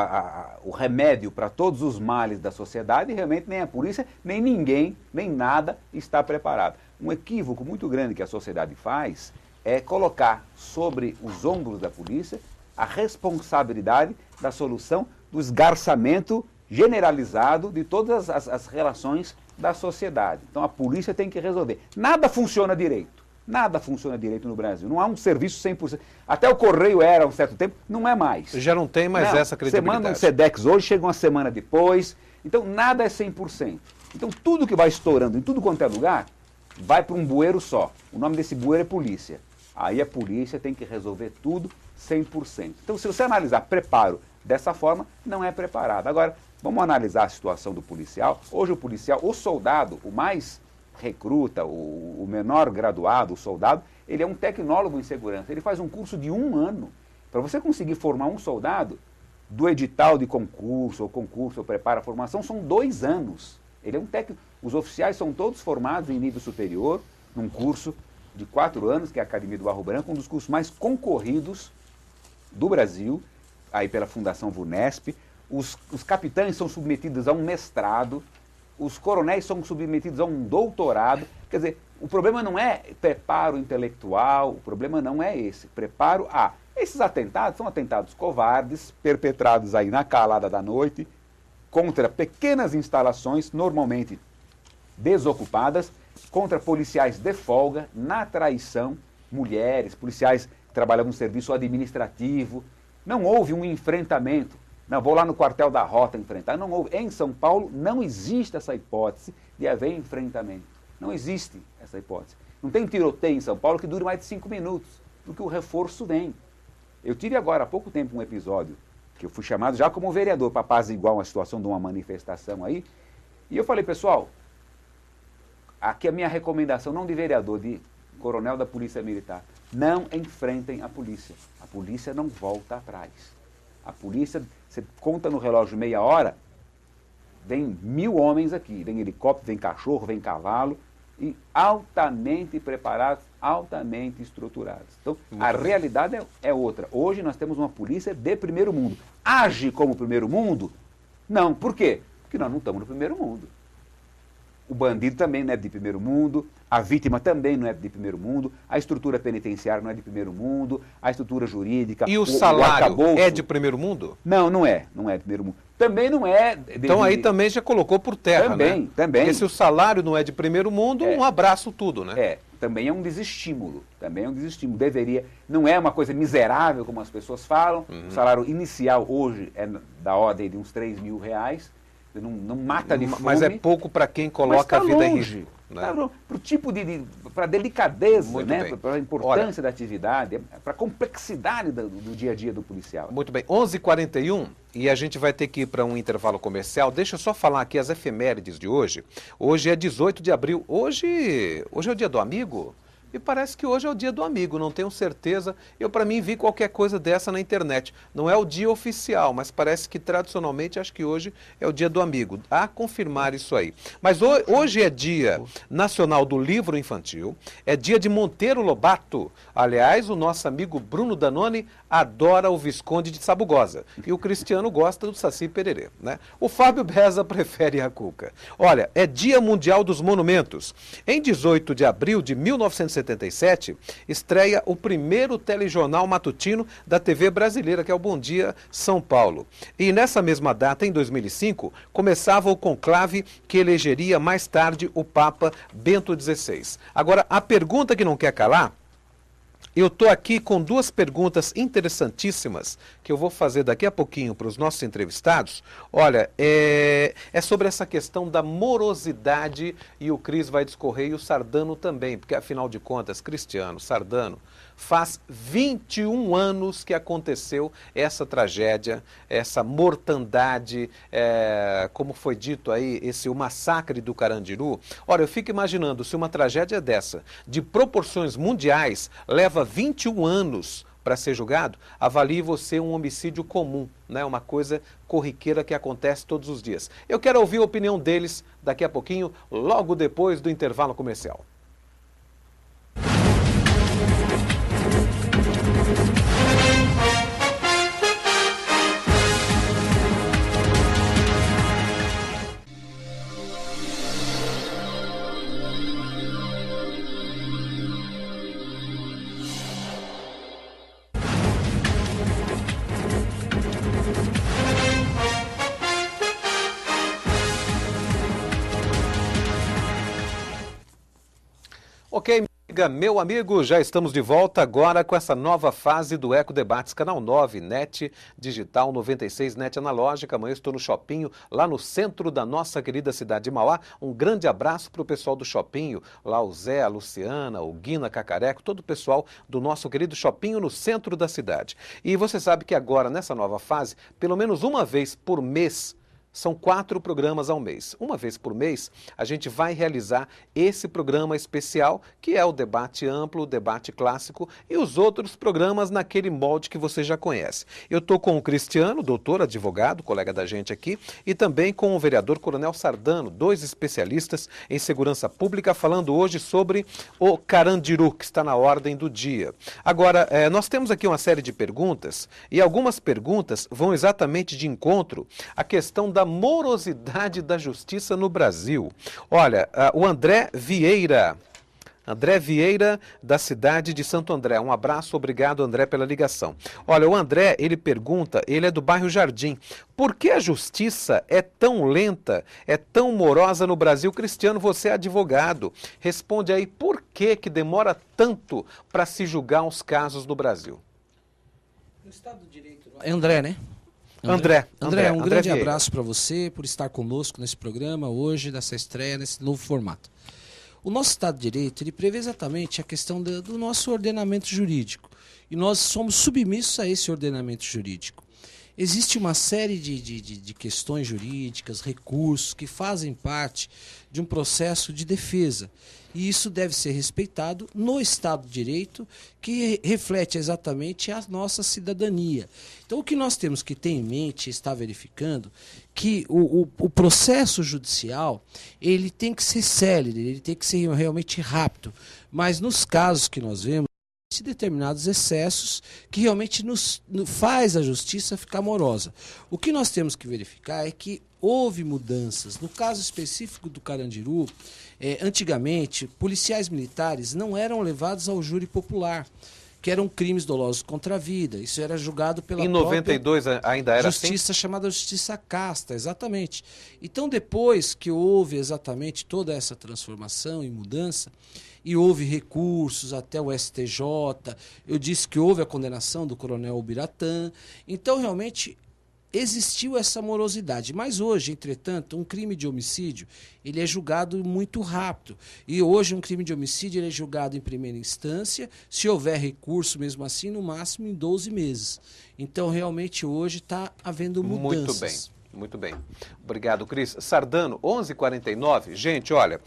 o remédio para todos os males da sociedade, realmente nem a polícia, nem ninguém, nem nada está preparado. Um equívoco muito grande que a sociedade faz é colocar sobre os ombros da polícia a responsabilidade da solução do esgarçamento generalizado de todas as relações da sociedade. Então a polícia tem que resolver. Nada funciona direito. Nada funciona direito no Brasil. Não há um serviço 100%. Até o Correio era há um certo tempo, não é mais. Já não tem mais essa credibilidade. Você manda um SEDEX hoje, chega uma semana depois. Então nada é 100%. Então tudo que vai estourando em tudo quanto é lugar, vai para um bueiro só. O nome desse bueiro é polícia. Aí a polícia tem que resolver tudo 100%. Então se você analisar preparo dessa forma, não é preparado. Agora, vamos analisar a situação do policial. Hoje o policial, o soldado, o mais recruta, o menor graduado, o soldado, ele é um tecnólogo em segurança. Ele faz um curso de 1 ano. Para você conseguir formar um soldado, do edital de concurso ou prepara a formação, são 2 anos. Ele é um técnico. Os oficiais são todos formados em nível superior, num curso de 4 anos, que é a Academia do Barro Branco, um dos cursos mais concorridos do Brasil, aí pela Fundação VUNESP. Os capitães são submetidos a um mestrado, os coronéis são submetidos a um doutorado. Quer dizer, o problema não é preparo intelectual, o problema não é esse. Preparo esses atentados são atentados covardes, perpetrados aí na calada da noite, contra pequenas instalações, normalmente desocupadas, contra policiais de folga, na traição, mulheres, policiais que trabalham no serviço administrativo. Não houve um enfrentamento. Não, vou lá no quartel da Rota enfrentar. Não houve. Em São Paulo não existe essa hipótese de haver enfrentamento. Não existe essa hipótese. Não tem tiroteio em São Paulo que dure mais de 5 minutos, porque o reforço vem. Eu tive agora há pouco tempo um episódio que eu fui chamado já como vereador para apaziguar uma situação de uma manifestação aí, e eu falei, pessoal, aqui a minha recomendação, não de vereador, de coronel da Polícia Militar, não enfrentem a polícia não volta atrás. A polícia, você conta no relógio meia hora, vem 1000 homens aqui, vem helicóptero, vem cachorro, vem cavalo, e altamente preparados, altamente estruturados. Então, a realidade é outra. Hoje nós temos uma polícia de primeiro mundo. Age como primeiro mundo? Não. Por quê? Porque nós não estamos no primeiro mundo. O bandido também não é de primeiro mundo, a vítima também não é de primeiro mundo, a estrutura penitenciária não é de primeiro mundo, a estrutura jurídica... E o salário é de primeiro mundo? Não, não é de primeiro mundo. Também não é... Então aí também já colocou por terra, também, né? Também. Porque se o salário não é de primeiro mundo, um abraço tudo, né? Também é um desestímulo, deveria... Não é uma coisa miserável, como as pessoas falam, o salário inicial hoje é da ordem de uns R$3.000, não mata de fome. Mas é pouco para quem coloca a vida em risco. Né? Para o tipo para a delicadeza, né? Para a importância da atividade, para a complexidade do dia a dia do policial. Muito bem, 11h41 e a gente vai ter que ir para um intervalo comercial. Deixa eu só falar aqui as efemérides de hoje. Hoje é 18 de abril. Hoje é o dia do amigo? E parece que hoje é o dia do amigo, não tenho certeza. Eu, para mim, vi qualquer coisa dessa na internet. Não é o dia oficial, mas parece que tradicionalmente, acho que hoje é o dia do amigo. A confirmar isso aí. Mas hoje é dia nacional do livro infantil, é dia de Monteiro Lobato. Aliás, o nosso amigo Bruno Danone adora o Visconde de Sabugosa. E o Cristiano gosta do Saci Pererê, né? O Fábio Beza prefere a Cuca. Olha, é dia mundial dos monumentos. Em 18 de abril de 1977, estreia o primeiro telejornal matutino da TV brasileira, que é o Bom Dia São Paulo. E nessa mesma data, em 2005, começava o conclave que elegeria mais tarde o Papa Bento XVI. Agora, a pergunta que não quer calar, eu estou aqui com duas perguntas interessantíssimas que eu vou fazer daqui a pouquinho para os nossos entrevistados. Olha, é sobre essa questão da morosidade, e o Cris vai discorrer e o Sardano também, porque afinal de contas, Cristiano, Sardano, faz 21 anos que aconteceu essa tragédia, essa mortandade, como foi dito aí, o massacre do Carandiru. Ora, eu fico imaginando, se uma tragédia dessa, de proporções mundiais, leva 21 anos para ser julgado, avalie você um homicídio comum, né? Uma coisa corriqueira que acontece todos os dias. Eu quero ouvir a opinião deles daqui a pouquinho, logo depois do intervalo comercial. Ok, meu amigo, já estamos de volta agora com essa nova fase do Eco Debates, Canal 9, NET Digital 96, NET Analógica. Amanhã estou no Shoppinho, lá no centro da nossa querida cidade de Mauá. Um grande abraço para o pessoal do Shoppinho, lá o Zé, a Luciana, o Guina Cacareco, todo o pessoal do nosso querido Shoppinho no centro da cidade. E você sabe que agora, nessa nova fase, pelo menos uma vez por mês, são 4 programas ao mês. Uma vez por mês, a gente vai realizar esse programa especial, que é o debate amplo, o debate clássico e os outros programas naquele molde que você já conhece. Eu estou com o Cristiano, doutor, advogado, colega da gente aqui, e também com o vereador Coronel Sardano, 2 especialistas em segurança pública, falando hoje sobre o Carandiru, que está na ordem do dia. Agora, nós temos aqui uma série de perguntas, e algumas perguntas vão exatamente de encontro à questão da morosidade da justiça no Brasil. Olha, o André Vieira André Vieira, da cidade de Santo André. Um abraço, obrigado, André, pela ligação. Olha, o André, ele pergunta, ele é do bairro Jardim, por que a justiça é tão lenta, é tão morosa no Brasil? Cristiano, você é advogado. Responde aí, por que demora tanto para se julgar os casos no Brasil? No Estado de Direito... É André, né? André, um grande Vieira. abraço para você por estar conosco nesse programa hoje, nessa estreia, nesse novo formato. O nosso Estado de Direito, ele prevê exatamente a questão do nosso ordenamento jurídico. E nós somos submissos a esse ordenamento jurídico. Existe uma série de questões jurídicas, recursos, que fazem parte de um processo de defesa. E isso deve ser respeitado no Estado de Direito, que reflete exatamente a nossa cidadania. Então, o que nós temos que ter em mente, estar verificando, que o processo judicial ele tem que ser célere, ele tem que ser realmente rápido. Mas nos casos que nós vemos, determinados excessos que realmente nos faz a justiça ficar morosa. O que nós temos que verificar é que houve mudanças. No caso específico do Carandiru, antigamente, policiais militares não eram levados ao júri popular, que eram crimes dolosos contra a vida. Isso era julgado pela Em 92 ainda era justiça, assim? Chamada justiça casta, exatamente. Então, depois que houve exatamente toda essa transformação e mudança, e houve recursos até o STJ, eu disse que houve a condenação do coronel Ubiratã, então realmente existiu essa morosidade. Mas hoje, entretanto, um crime de homicídio, ele é julgado muito rápido. E hoje um crime de homicídio ele é julgado em primeira instância, se houver recurso mesmo assim, no máximo em 12 meses. Então realmente hoje está havendo mudanças. Muito bem. Muito bem. Obrigado, Cris. Sardano, 11h49. Gente, olha,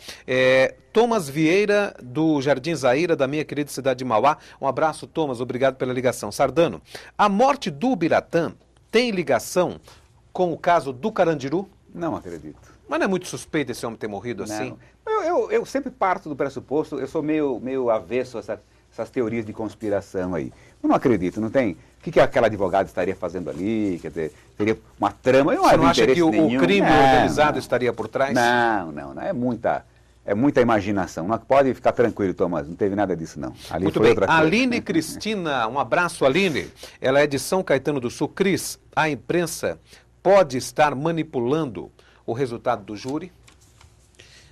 Thomas Vieira, do Jardim Zaira, da minha querida cidade de Mauá. Um abraço, Thomas. Obrigado pela ligação. Sardano, a morte do Ubiratã tem ligação com o caso do Carandiru? Não acredito. Mas não é muito suspeito esse homem ter morrido assim? Eu sempre parto do pressuposto, eu sou meio avesso a essas teorias de conspiração aí. Eu não acredito, não tem... O que aquela advogada estaria fazendo ali? Quer dizer, teria uma trama... Você não acha que o crime organizado estaria por trás? Não. É muita imaginação. Não pode ficar tranquilo, Tomás. Não teve nada disso, não. Ali muito foi bem. Outra coisa. Aline Cristina, um abraço, Aline. Ela é de São Caetano do Sul. Cris, a imprensa pode estar manipulando o resultado do júri?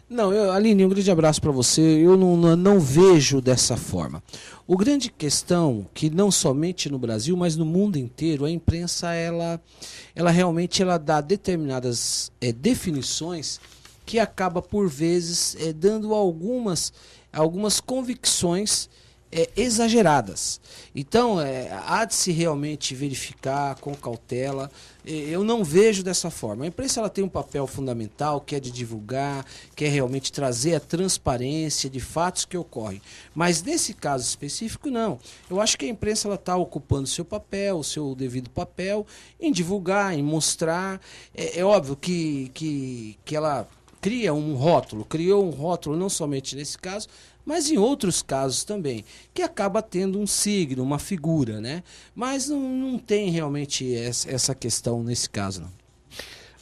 Não, Aline, um grande abraço para você. Eu não vejo dessa forma. O grande questão que não somente no Brasil, mas no mundo inteiro, a imprensa ela realmente dá determinadas definições que acaba por vezes dando algumas convicções exageradas. Então, há de se realmente verificar com cautela. Eu não vejo dessa forma. A imprensa ela tem um papel fundamental, que é de divulgar, que é realmente trazer a transparência de fatos que ocorrem. Mas nesse caso específico, não. Eu acho que a imprensa está ocupando o seu papel, o seu devido papel, em divulgar, em mostrar. É óbvio que ela criou um rótulo não somente nesse caso, mas em outros casos também, que acaba tendo um signo, uma figura, né? Mas não tem realmente essa questão nesse caso, não.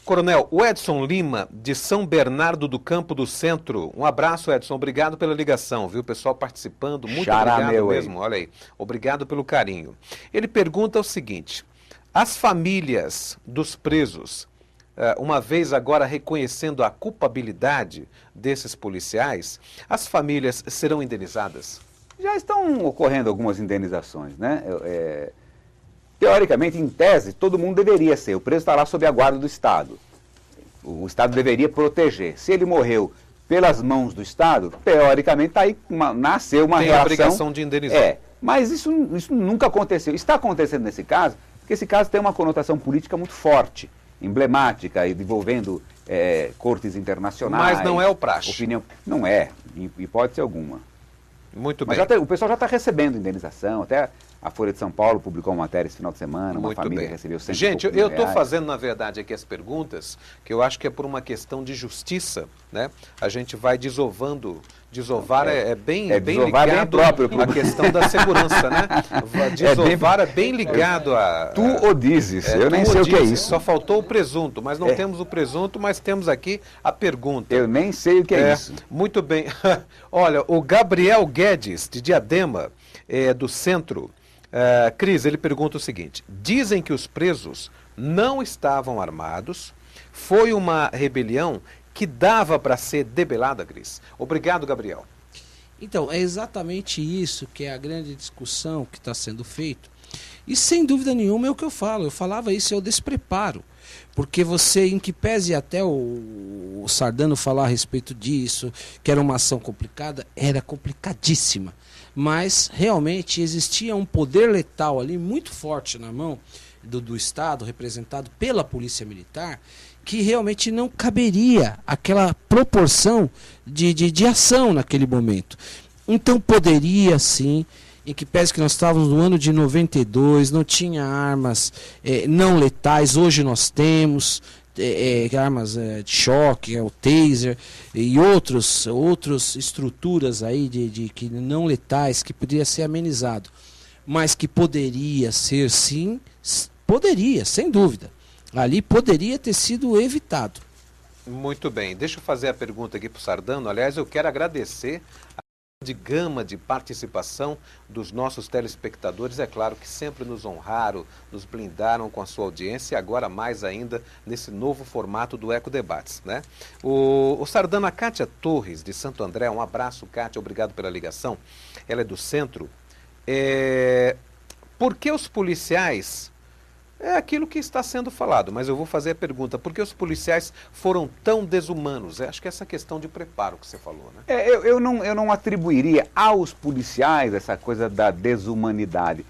Coronel, o Edson Lima, de São Bernardo do Campo do Centro. Um abraço, Edson. Obrigado pela ligação, viu? O pessoal participando. Muito obrigado mesmo. Olha aí. Obrigado pelo carinho. Ele pergunta o seguinte: as famílias dos presos, uma vez agora reconhecendo a culpabilidade desses policiais, as famílias serão indenizadas? Já estão ocorrendo algumas indenizações, né? Teoricamente, em tese, todo mundo deveria ser. O preso está lá sob a guarda do Estado. O Estado deveria proteger. Se ele morreu pelas mãos do Estado, teoricamente tá aí nasceu uma reação. Tem a obrigação de indenizar. Mas isso nunca aconteceu. Está acontecendo nesse caso, porque esse caso tem uma conotação política muito forte, emblemática, envolvendo cortes internacionais. Mas não é o praxe. Opinião. Não é, em hipótese alguma. Muito bem. Mas o pessoal já está recebendo indenização, até A Folha de São Paulo publicou uma matéria esse final de semana, uma Muito família bem. recebeu 100 Gente, e poucos eu mil estou reais. fazendo, na verdade, aqui as perguntas, que eu acho que é por uma questão de justiça, né? A gente vai desovar é bem desovar bem ligado próprio. à questão da segurança, né? Desovar é bem ligado a... Tu o dizes, eu nem tu sei o que é dizes. isso. Só faltou o presunto, mas não temos o presunto, mas temos aqui a pergunta. Eu nem sei o que é isso. Muito bem. Olha, o Gabriel Guedes, de Diadema, do Centro, Cris, ele pergunta o seguinte: dizem que os presos não estavam armados, foi uma rebelião que dava para ser debelada, Cris. Obrigado, Gabriel. Então, é exatamente isso que é a grande discussão que está sendo feita. E sem dúvida nenhuma é o que eu falo. Eu falava isso, é o despreparo. Porque você, em que pese até o Sardano falar a respeito disso, que era uma ação complicada, era complicadíssima. Mas realmente existia um poder letal ali muito forte na mão do Estado, representado pela Polícia Militar, que realmente não caberia aquela proporção de ação naquele momento. Então poderia sim, em que pese que nós estávamos no ano de 92, não tinha armas não letais, hoje nós temos armas de choque, o taser e outras estruturas aí que não letais, que poderia ser amenizado, mas que poderia ser sim, poderia, sem dúvida. Ali poderia ter sido evitado. Muito bem. Deixa eu fazer a pergunta aqui para o Sardano. Aliás, eu quero agradecer a de gama de participação dos nossos telespectadores. É claro que sempre nos honraram, nos blindaram com a sua audiência e agora mais ainda nesse novo formato do Eco Debates, né? O Sardano, a Kátia Torres, de Santo André, um abraço, Kátia, obrigado pela ligação. Ela é do Centro. Por que os policiais... É aquilo que está sendo falado, mas eu vou fazer a pergunta: por que os policiais foram tão desumanos? Acho que é essa questão de preparo que você falou, né? Eu não atribuiria aos policiais essa coisa da desumanidade.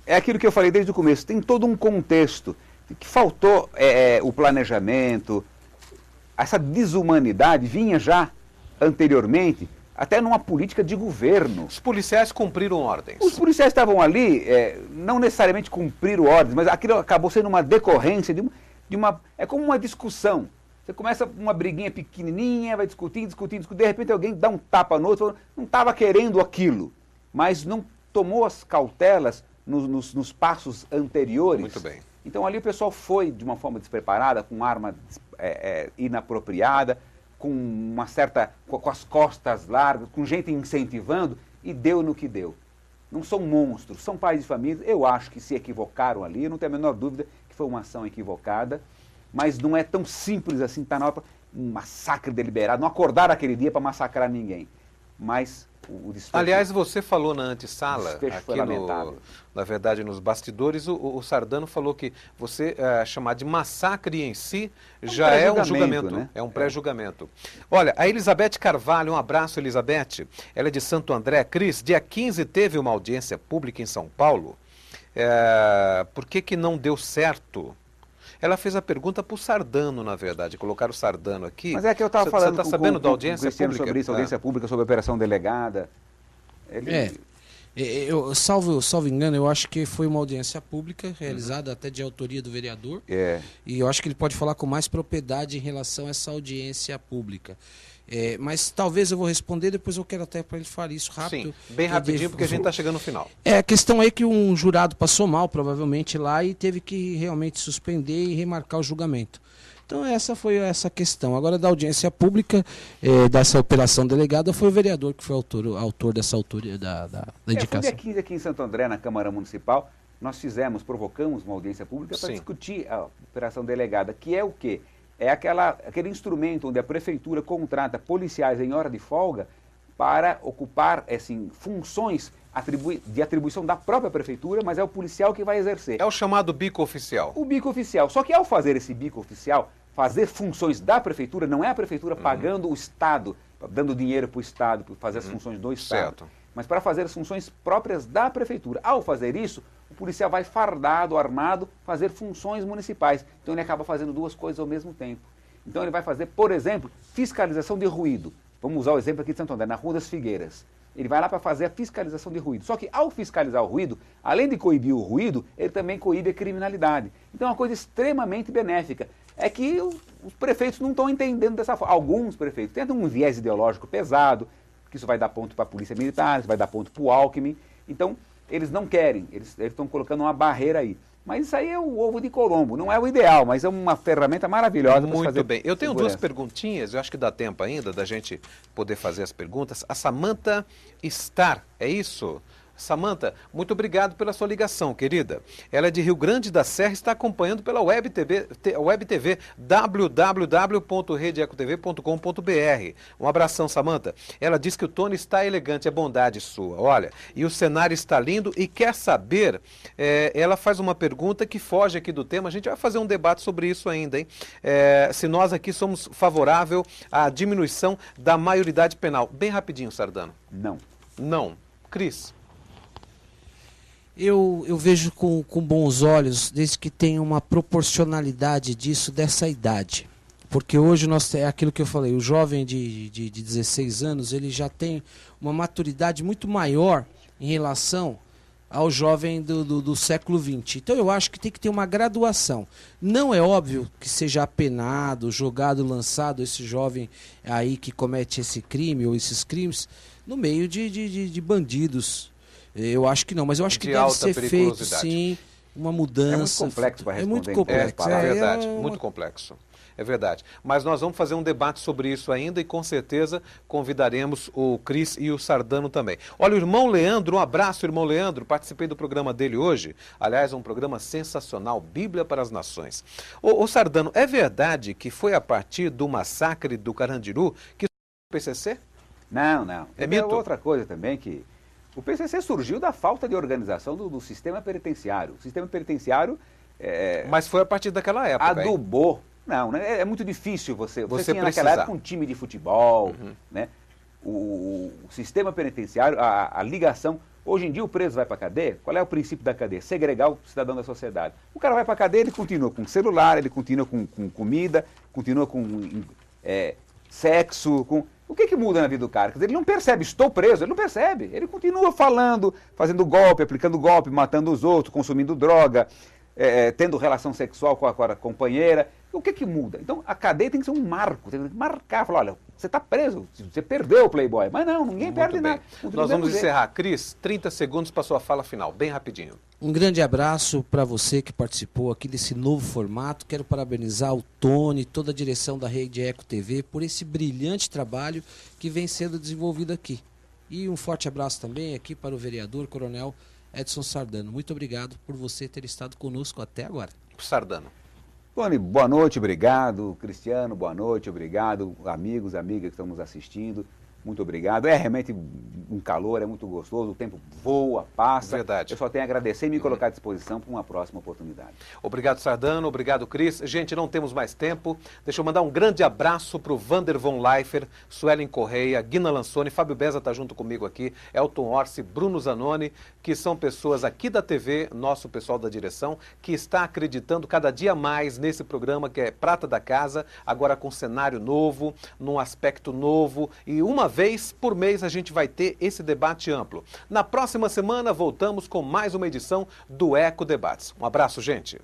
É aquilo que eu falei desde o começo, tem todo um contexto que faltou o planejamento. Essa desumanidade vinha já anteriormente, até numa política de governo. Os policiais cumpriram ordens. Os policiais estavam ali, não necessariamente cumpriram ordens, mas aquilo acabou sendo uma decorrência de uma... É como uma discussão. Você começa uma briguinha pequenininha, vai discutindo, de repente alguém dá um tapa no outro, não estava querendo aquilo, mas não tomou as cautelas nos passos anteriores. Muito bem. Então ali o pessoal foi de uma forma despreparada, com arma inapropriada, com as costas largas, com gente incentivando, e deu no que deu. Não são monstros, são pais de família. Eu acho que se equivocaram ali, eu não tenho a menor dúvida que foi uma ação equivocada, mas não é tão simples assim, está na hora um massacre deliberado, não acordaram aquele dia para massacrar ninguém. Mas o desfecho... Aliás, você falou na antessala, foi aqui lamentável. na verdade nos bastidores, o Sardano falou que você chamar de massacre em si já é um julgamento, né? É um pré-julgamento. Olha, a Elizabeth Carvalho, um abraço, Elizabeth, ela é de Santo André. Cris, dia 15 teve uma audiência pública em São Paulo, por que não deu certo? Ela fez a pergunta para o Sardano, na verdade, colocar o Sardano aqui. Mas é que eu estava falando você está sabendo da audiência pública? Sobre isso, audiência pública, sobre a operação delegada. Salvo engano, eu acho que foi uma audiência pública realizada até de autoria do vereador. E eu acho que ele pode falar com mais propriedade em relação a essa audiência pública. Mas talvez eu vou responder, depois eu quero até para ele falar isso rápido. Sim, bem rapidinho, porque a gente está chegando no final. A questão é que um jurado passou mal, provavelmente, lá e teve que realmente suspender e remarcar o julgamento. Então essa foi essa questão. Agora, da audiência pública, dessa operação delegada, foi o vereador que foi autor dessa autoria da indicação. Foi dia 15 aqui em Santo André, na Câmara Municipal, nós provocamos uma audiência pública para discutir a operação delegada, que é o quê? É aquele instrumento onde a prefeitura contrata policiais em hora de folga para ocupar funções de atribuição da própria prefeitura, mas é o policial que vai exercer. É o chamado bico oficial. O bico oficial. Só que ao fazer esse bico oficial, fazer funções da prefeitura, não é a prefeitura pagando o Estado, dando dinheiro para o Estado, para fazer as funções do Estado. Certo. Mas para fazer as funções próprias da prefeitura. Ao fazer isso, o policial vai fardado, armado, fazer funções municipais. Então ele acaba fazendo duas coisas ao mesmo tempo. Então ele vai fazer, por exemplo, fiscalização de ruído. Vamos usar o exemplo aqui de Santo André, na Rua das Figueiras. Ele vai lá para fazer a fiscalização de ruído. Só que ao fiscalizar o ruído, além de coibir o ruído, ele também coíbe a criminalidade. Então é uma coisa extremamente benéfica. É que os prefeitos não estão entendendo dessa forma. Alguns prefeitos têm um viés ideológico pesado, que isso vai dar ponto para a polícia militar, isso vai dar ponto para o Alckmin. Então, eles não querem, eles estão colocando uma barreira aí. Mas isso aí é o ovo de Colombo, não é o ideal, mas é uma ferramenta maravilhosa para fazer. Muito bem. Eu tenho segurança. duas perguntinhas, eu acho que dá tempo ainda da gente poder fazer as perguntas. A Samantha Star, é isso? Samantha, muito obrigado pela sua ligação, querida. Ela é de Rio Grande da Serra e está acompanhando pela Web TV www.redeecotv.com.br. Um abração, Samantha. Ela diz que o Tony está elegante, é bondade sua, olha. E o cenário está lindo e quer saber, ela faz uma pergunta que foge aqui do tema, a gente vai fazer um debate sobre isso ainda, hein? Se nós aqui somos favorável à diminuição da maioridade penal. Bem rapidinho, Sardano. Não. Não. Cris? Eu vejo com bons olhos, desde que tenha uma proporcionalidade disso, dessa idade. Porque hoje é aquilo que eu falei, o jovem de 16 anos, ele já tem uma maturidade muito maior em relação ao jovem do século XX. Então eu acho que tem que ter uma graduação. Não é óbvio que seja apenado, jogado, lançado esse jovem aí que comete esse crime ou esses crimes no meio de bandidos. Eu acho que não, mas eu acho que deve ser feito, sim, uma mudança. É muito complexo para responder. É muito complexo. É verdade, muito complexo. É verdade. Mas nós vamos fazer um debate sobre isso ainda e com certeza convidaremos o Cris e o Sardano também. Olha, o irmão Leandro, um abraço, irmão Leandro. Participei do programa dele hoje. Aliás, é um programa sensacional, Bíblia para as Nações. Ô Sardano, é verdade que foi a partir do massacre do Carandiru que o PCC? Não. É mito? Outra coisa também que... O PCC surgiu da falta de organização do sistema penitenciário. O sistema penitenciário... Mas foi a partir daquela época, adubou. Hein? Não, né? É muito difícil você tinha naquela época um time de futebol, né? O sistema penitenciário, a ligação... Hoje em dia o preso vai para a cadeia, qual é o princípio da cadeia? Segregar o cidadão da sociedade. O cara vai para a cadeia, ele continua com celular, ele continua com comida, continua com sexo, com... O que muda na vida do cara? Quer dizer, ele não percebe, estou preso, ele não percebe. Ele continua falando, fazendo golpe, aplicando golpe, matando os outros, consumindo droga, tendo relação sexual com a companheira. O que muda? Então, a cadeia tem que ser um marco, tem que marcar, falar, olha, você está preso, você perdeu o Playboy. Mas não, ninguém perde nada. Nós vamos encerrar. Cris, 30 segundos para sua fala final, bem rapidinho. Um grande abraço para você que participou aqui desse novo formato. Quero parabenizar o Tony, toda a direção da Rede Eco TV por esse brilhante trabalho que vem sendo desenvolvido aqui. E um forte abraço também aqui para o vereador Coronel Edson Sardano. Muito obrigado por você ter estado conosco até agora. Sardano. Tony, boa noite, obrigado. Cristiano, boa noite, obrigado. Amigos, amigas que estão nos assistindo, muito obrigado. É realmente um calor, é muito gostoso, o tempo voa, passa. Verdade. Eu só tenho a agradecer e me colocar à disposição para uma próxima oportunidade. Obrigado, Sardano. Obrigado, Cris. Gente, não temos mais tempo. Deixa eu mandar um grande abraço para o Vander von Leifer, Suelen Correia, Guina Lansoni, Fábio Beza está junto comigo aqui, Elton Orsi, Bruno Zanoni, que são pessoas aqui da TV, nosso pessoal da direção, que está acreditando cada dia mais nesse programa que é Prata da Casa, agora com cenário novo, num aspecto novo, e uma vez por mês a gente vai ter esse debate amplo. Na próxima semana voltamos com mais uma edição do Eco Debates. Um abraço, gente.